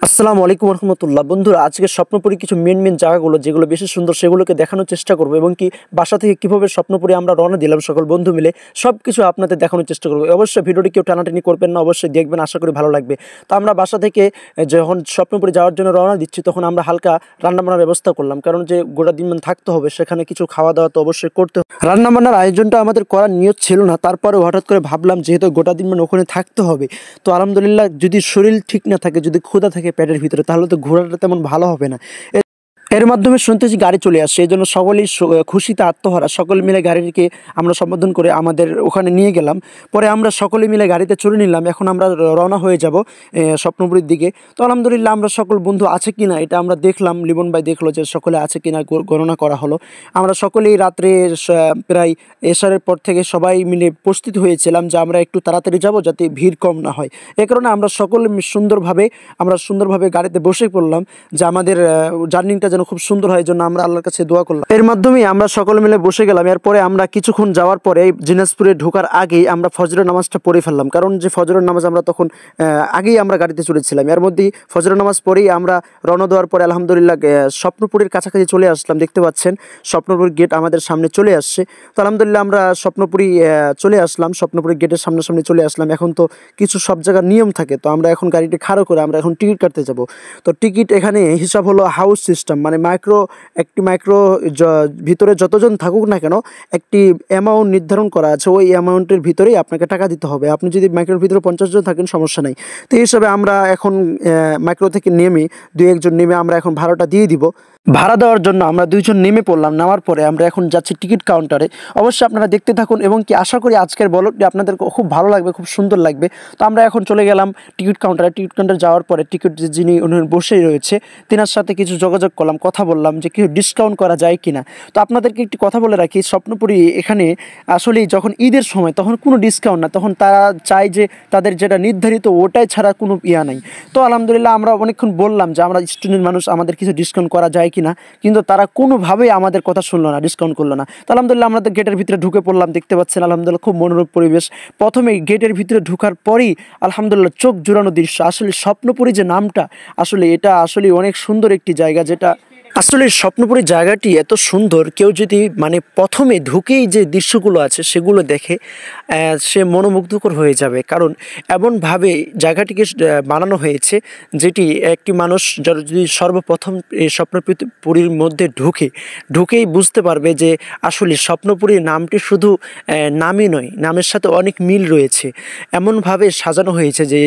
আসসালামু আলাইকুম রহমতুল্লাহ। বন্ধুরা, আজকে স্বপ্নপুরী কিছু মেন জায়গাগুলো যেগুলো বেশি সুন্দর সেগুলোকে দেখানোর চেষ্টা করবো এবং কি বাসা থেকে কীভাবে স্বপ্নপুরী আমরা রওনা দিলাম সকল বন্ধু মিলে সব কিছু আপনাদের দেখানোর চেষ্টা করবো। অবশ্যই ভিডিওটি কেউ টানাটানি করবেন না, অবশ্যই দেখবেন, আশা করি ভালো লাগবে। তো আমরা বাসা থেকে যখন স্বপ্নপুরী যাওয়ার জন্য রওনা দিচ্ছি তখন আমরা হালকা রান্নাবান্নার ব্যবস্থা করলাম, কারণ যে গোটা দিন থাকতে হবে সেখানে কিছু খাওয়া দাওয়া তো অবশ্যই করতে হবে। রান্নাবান্নার আয়োজনটা আমাদের করার নিয়ত ছিল না, তারপরে হঠাৎ করে ভাবলাম যেহেতু গোটা দিন ওখানে থাকতে হবে, তো আলহামদুলিল্লাহ যদি শরীর ঠিক না থাকে, যদি ক্ষুধা থাকে পেটের ভিতরে, তাহলে তো ঘোরাটা তেমন ভালো হবে না। এর মাধ্যমে শুনতেছি গাড়ি চলে আসছে, এই জন্য সকলেই খুশিতে আত্মহারা, সকলে মিলে গাড়িকে আমরা সম্বোধন করে আমাদের ওখানে নিয়ে গেলাম। পরে আমরা সকলে মিলে গাড়িতে চলে নিলাম। এখন আমরা রওনা হয়ে যাব স্বপ্নপুরীর দিকে। তো আলহামদুলিল্লাহ আমরা সকল বন্ধু আছে কিনা এটা আমরা দেখলাম, লিবন ভাই দেখলো যে সকলে আছে কিনা গণনা করা হলো। আমরা সকলেই রাত্রে প্রায় এশারের পর থেকে সবাই মিলে প্রস্তুত হয়েছিলাম যে আমরা একটু তাড়াতাড়ি যাব যাতে ভিড় কম না হয়। এ কারণে আমরা সকলে সুন্দরভাবে গাড়িতে বসে পড়লাম যে আমাদের জার্নিটা যেন খুব সুন্দর হয়, জন্য আমরা আল্লাহর কাছে দোয়া করলাম। এর মাধ্যমে আমরা সকলে মিলে বসে গেলাম। এরপরে আমরা কিছুক্ষণ যাওয়ার পরে দিনাজপুরে ঢোকার আগেই আমরা ফজরের নামাজটা পড়ে ফেললাম, কারণ যে ফজরের নামাজ আমরা তখন আগেই আমরা গাড়িতে চলেছিলাম। এর মধ্যেই ফজরের নামাজ পড়েই আমরা রওনা দেওয়ার পরে আলহামদুলিল্লাহ স্বপ্নপুরীর কাছাকাছি চলে আসলাম। দেখতে পাচ্ছেন স্বপ্নপুরীর গেট আমাদের সামনে চলে আসছে। তো আলহামদুলিল্লাহ আমরা স্বপ্নপুরী চলে আসলাম, স্বপ্নপুরীর গেটের সামনে চলে আসলাম। এখন তো কিছু সব জায়গার নিয়ম থাকে, তো আমরা এখন গাড়িটি খাড়ো করে আমরা এখন টিকিট কাটতে যাব। তো টিকিট এখানে হিসাব হলো হাউস সিস্টেম, মানে একটি মাইক্রো ভিতরে যতজন থাকুক না কেন একটি অ্যামাউন্ট নির্ধারণ করা আছে, ওই অ্যামাউন্টের ভিতরেই আপনাকে টাকা দিতে হবে। আপনি যদি মাইক্রোর ভিতরে 50 জন থাকেন সমস্যা নাই। তো এই হিসাবে আমরা এখন মাইক্রো থেকে নেমে 2-1 জন নেমে আমরা এখন ভাড়াটা দিয়ে দিব। ভাড়া দেওয়ার জন্য আমরা 2 জন নেমে পড়লাম। নামার পরে আমরা এখন যাচ্ছি টিকিট কাউন্টারে। অবশ্যই আপনারা দেখতে থাকুন এবং কি আশা করি আজকের ব্লগটি আপনাদের খুব ভালো লাগবে, খুব সুন্দর লাগবে। তো আমরা এখন চলে গেলাম টিকিট কাউন্টারে যাওয়ার পরে টিকিট যিনি উনি বসেই রয়েছে তেনার সাথে কিছু যোগাযোগ করলাম, কথা বললাম যে কিছু ডিসকাউন্ট করা যায় কিনা। তো আপনাদেরকে একটি কথা বলে রাখি, স্বপ্নপুরী এখানে আসলে যখন ঈদের সময় তখন কোনো ডিসকাউন্ট না, তখন তারা চায় যে তাদের যেটা নির্ধারিত ওটাই ছাড়া কোনো নাই। তো আলহামদুলিল্লাহ আমরা অনেকক্ষণ বললাম যে আমরা স্টুডেন্ট মানুষ, আমাদের কিছু ডিসকাউন্ট করা যায় কিনা, কিন্তু তারা কোনোভাবেই আমাদের কথা শুনলো না, ডিসকাউন্ট করলো না। তো আলহামদুলিল্লাহ আমাদের গেটের ভিতরে ঢুকে পড়লাম। দেখতে পাচ্ছেন আলহামদুলিল্লাহ খুব মনোরম পরিবেশ। প্রথমেই গেটের ভিতরে ঢোকার পরেই আলহামদুলিল্লাহ চোখ জুড়ানো দৃশ্য। আসলে স্বপ্নপুরী যে নামটা, আসলে এটা আসলে অনেক সুন্দর একটি জায়গা, যেটা আসলে স্বপ্নপুরী জায়গাটি এত সুন্দর, কেউ যদি মানে প্রথমে ঢুকেই যে দৃশ্যগুলো আছে সেগুলো দেখে সে মনোমুগ্ধকর হয়ে যাবে, কারণ এমনভাবে জায়গাটিকে বানানো হয়েছে যেটি একটি মানুষ যদি সর্বপ্রথম এই স্বপ্নপুরীর মধ্যে ঢুকেই বুঝতে পারবে যে আসলে স্বপ্নপুরীর নামটি শুধু নামই নয়, নামের সাথে অনেক মিল রয়েছে। এমনভাবে সাজানো হয়েছে যে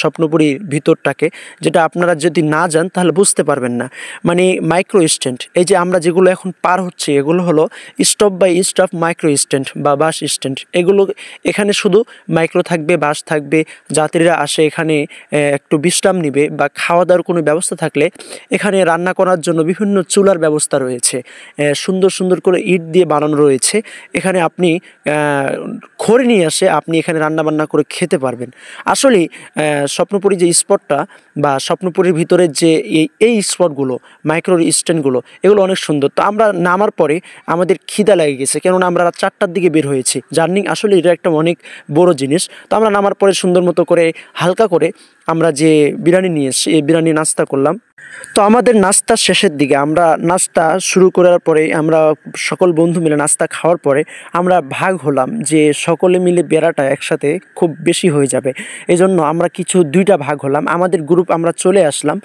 স্বপ্নপুরীর ভিতরটাকে, যেটা আপনারা যদি না যান তাহলে বুঝতে পারবেন না। মানে মাইক্রো স্ট্যান্ড, এই যে আমরা যেগুলো এখন পার হচ্ছে এগুলো হলো stop by stop micro stand বা বাস স্ট্যান্ড। এগুলো এখানে শুধু মাইক্রো থাকবে, বাস থাকবে, যাত্রীরা আসে এখানে একটু বিশ্রাম নিবে বা খাওয়া দাওয়ার কোনো ব্যবস্থা থাকলে এখানে রান্না করার জন্য বিভিন্ন চুলার ব্যবস্থা রয়েছে, সুন্দর করে ইট দিয়ে বানানো রয়েছে। এখানে আপনি খড়ি নিয়ে আসে আপনি এখানে রান্নাবান্না করে খেতে পারবেন। আসলে স্বপ্নপুরী যে স্পটটা বা স্বপ্নপুরীর ভিতরে যে এই স্পটগুলো, মাইক্রো স্ট্যান্ডগুলো, এগুলো অনেক সুন্দর। তো আমরা নামার পরে আমাদের খিদা লেগে গেছে, কেননা আমরা রাত 4টার দিকে বের হয়েছি। জার্নি আসলে এটা একটা অনেক বড় জিনিস। তো আমরা নামার পরে সুন্দর মতো করে হালকা করে আমরা যে বিরিয়ানি নিয়ে এসেছি এই বিরিয়ানি নাস্তা করলাম। তো আমাদের নাস্তার শেষের দিকে আমরা নাস্তা শুরু করার পরে আমরা সকল বন্ধু মিলে নাস্তা খাওয়ার পরে আমরা ভাগ হলাম যে সকলে মিলে বেড়াটা একসাথে খুব বেশি হয়ে যাবে, এই জন্য আমরা কিছু 2টা ভাগ হলাম। আমাদের গ্রুপ আমরা চলে আসলাম।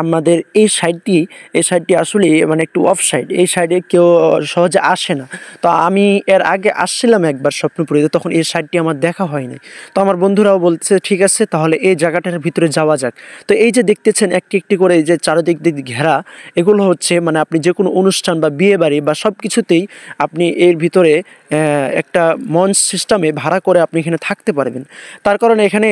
আমাদের এই সাইডটি আসলে মানে একটু অফ সাইড, এই সাইডে কেউ সহজে আসে না। তো আমি এর আগে আসছিলাম একবার স্বপ্নপুরীতে, তখন এই সাইডটি আমার দেখা হয়নি। তো আমার বন্ধুরাও বলছে ঠিক আছে তাহলে এই জায়গাটার ভিতরে যাওয়া যাক। তো এই যে দেখতেছেন একটি করে এই যে চারিদিক ঘেরা, এগুলো হচ্ছে মানে আপনি যে কোনো অনুষ্ঠান বা বিয়ে বাড়ি বা সব কিছুতেই আপনি এর ভিতরে একটা মঞ্চ সিস্টেমে ভাড়া করে আপনি এখানে থাকতে পারবেন। তার কারণে এখানে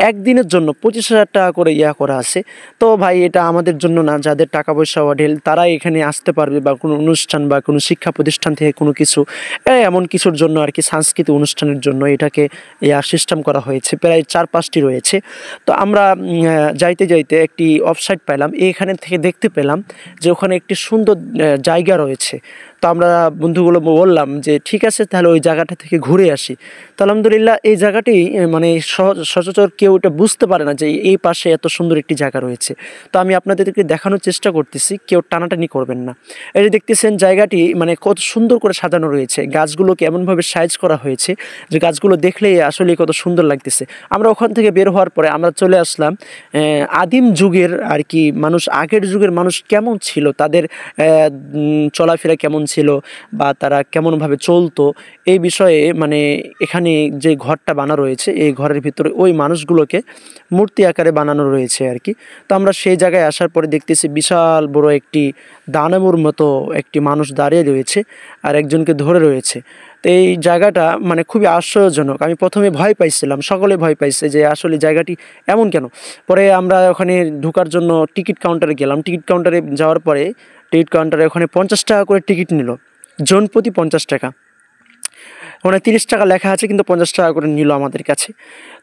একদিনের জন্য 25,000 টাকা করে করা আছে। তো ভাই এটা আমাদের জন্য না, যাদের টাকা পয়সা অঢেল তারাই এখানে আসতে পারবে, বা কোনো অনুষ্ঠান বা কোনো শিক্ষা প্রতিষ্ঠান থেকে কোনো কিছু এমন কিছুর জন্য আর কি, সাংস্কৃতিক অনুষ্ঠানের জন্য এটাকে সিস্টেম করা হয়েছে। প্রায় 4-5টি রয়েছে। তো আমরা যাইতে একটি অফসাইড পাইলাম, এখানে এখানে থেকে দেখতে পেলাম যে ওখানে একটি সুন্দর জায়গা রয়েছে। তো আমরা বন্ধুগুলো বললাম যে ঠিক আছে তাহলে ওই জায়গাটা থেকে ঘুরে আসি। তো আলহামদুলিল্লাহ এই জায়গাটি মানে সচরাচর কেউ এটা বুঝতে পারে না যে এই পাশে এত সুন্দর একটি জায়গা রয়েছে। তো আমি আপনাদেরকে দেখানোর চেষ্টা করতেছি, কেউ টানাটানি করবেন না। এই যে দেখতেছেন জায়গাটি মানে কত সুন্দর করে সাজানো রয়েছে, গাছগুলোকে এমনভাবে সাইজ করা হয়েছে যে গাছগুলো দেখলেই আসলে কত সুন্দর লাগতেছে। আমরা ওখান থেকে বের হওয়ার পরে আমরা চলে আসলাম আদিম যুগের আর কি মানুষ, আগের যুগের মানুষ কেমন ছিল, তাদের চলাফেরা কেমন ছিল বা তারা কেমনভাবে চলতো এই বিষয়ে মানে এখানে যে ঘরটা বানানো রয়েছে এই ঘরের ভিতরে ওই মানুষগুলোকে মূর্তি আকারে বানানো রয়েছে আর কি। তো আমরা সেই জায়গায় আসার পরে দেখতেছি বিশাল বড় একটি দানবর মতো একটি মানুষ দাঁড়িয়ে রয়েছে আর একজনকে ধরে রয়েছে। তো এই জায়গাটা মানে খুবই আশ্চর্যজনক। আমি প্রথমে ভয় পাইছিলাম, সকলে ভয় পাইছে যে আসলে জায়গাটি এমন কেন। পরে আমরা ওখানে ঢোকার জন্য টিকিট কাউন্টারে গেলাম। টিকিট কাউন্টারে যাওয়ার পরে টিকিট কাউন্টারে ওখানে 50 টাকা করে টিকিট নিল, জন প্রতি 50 টাকা। ওখানে 30 টাকা লেখা আছে কিন্তু 50 টাকা করে নিল আমাদের কাছে।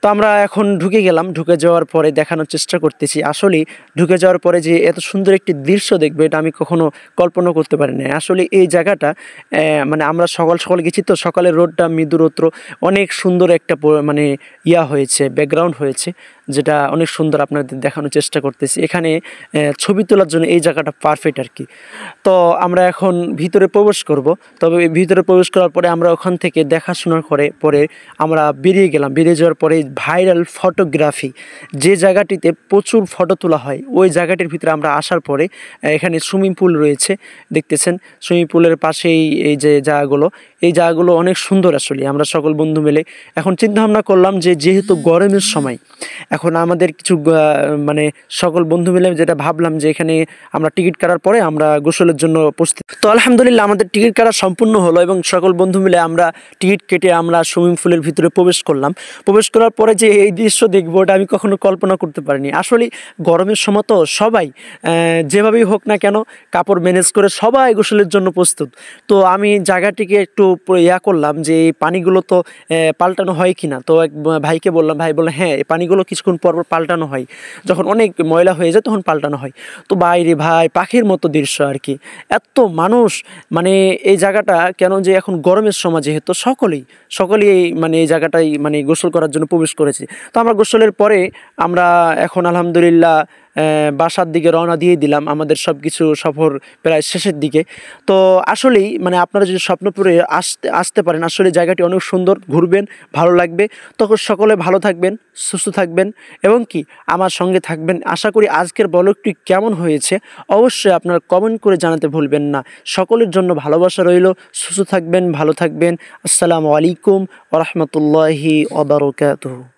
তো আমরা এখন ঢুকে গেলাম। ঢুকে যাওয়ার পরে দেখানোর চেষ্টা করতেছি, আসলে ঢুকে যাওয়ার পরে যে এত সুন্দর একটি দৃশ্য দেখবে এটা আমি কখনো কল্পনা করতে পারি না। আসলে এই জায়গাটা মানে আমরা সকাল সকাল গেছি তো সকালের রোদটা মৃদু রৌদ্র, অনেক সুন্দর একটা মানে হয়েছে, ব্যাকগ্রাউন্ড হয়েছে যেটা অনেক সুন্দর আপনাদের দেখানোর চেষ্টা করতেছি। এখানে ছবি তোলার জন্য এই জায়গাটা পারফেক্ট আর কি। তো আমরা এখন ভিতরে প্রবেশ করব। তবে ভিতরে প্রবেশ করার পরে আমরা ওখান থেকে দেখাশোনা করে পরে আমরা বেরিয়ে গেলাম। বেরিয়ে যাওয়ার পরে ভাইরাল ফটোগ্রাফি যে জায়গাটিতে প্রচুর ফটো তোলা হয় ওই জায়গাটির ভিতরে আমরা আসার পরে এখানে সুইমিং পুল রয়েছে, দেখতেছেন সুইমিং পুলের পাশেই এই যে জায়গাগুলো, এই জায়গাগুলো অনেক সুন্দর। আসলে আমরা সকল বন্ধু মিলে এখন চিন্তা ভাবনা করলাম যে যেহেতু গরমের সময় এখন আমাদের কিছু মানে সকল বন্ধু মিলে যেটা ভাবলাম যে এখানে আমরা টিকিট কাটার পরে আমরা গোসলের জন্য প্রস্তুত। তো আলহামদুলিল্লাহ আমাদের টিকিট কাটা সম্পূর্ণ হলো এবং সকল বন্ধু মিলে আমরা টিকিট কেটে আমরা সুইমিং পুলের ভিতরে প্রবেশ করলাম। প্রবেশ করার পরে যে এই দৃশ্য দেখবো ওটা আমি কখনো কল্পনা করতে পারিনি। আসলে গরমের সময় তো সবাই যেভাবেই হোক না কেন কাপড় ম্যানেজ করে সবাই গোসলের জন্য প্রস্তুত। তো আমি জায়গাটিকে একটু করলাম যে এই পানিগুলো তো পাল্টানো হয় কি না। তো এক ভাইকে বললাম, ভাই বললো হ্যাঁ এই পানিগুলো কিছুক্ষণ পর পর পাল্টানো হয়, যখন অনেক ময়লা হয়ে যায় তখন পাল্টানো হয়। তো বাইরে ভাই পাখির মতো দৃশ্য আর কি, এত মানুষ মানে এই জায়গাটা কেন যে এখন গরমের সময় যেহেতু সকলেই মানে এই জায়গাটাই মানে গোসল করার জন্য প্রবেশ করেছে। তো আমরা গোসলের পরে আমরা এখন আলহামদুলিল্লাহ বাসার দিকে রওনা দিয়ে দিলাম। আমাদের সব কিছু সফর প্রায় শেষের দিকে। তো আসলেই মানে আপনারা যদি স্বপ্নপুরে আসতে পারেন আসলে জায়গাটি অনেক সুন্দর, ঘুরবেন, ভালো লাগবে। তখন সকলে ভালো থাকবেন, সুস্থ থাকবেন এবং কি আমার সঙ্গে থাকবেন। আশা করি আজকের ব্লগটি কেমন হয়েছে অবশ্যই আপনারা কমেন্ট করে জানাতে ভুলবেন না। সকলের জন্য ভালোবাসা রইল, সুস্থ থাকবেন, ভালো থাকবেন। আসসালামু আলাইকুম ওয়া রাহমাতুল্লাহি ওয়া বারাকাতুহু।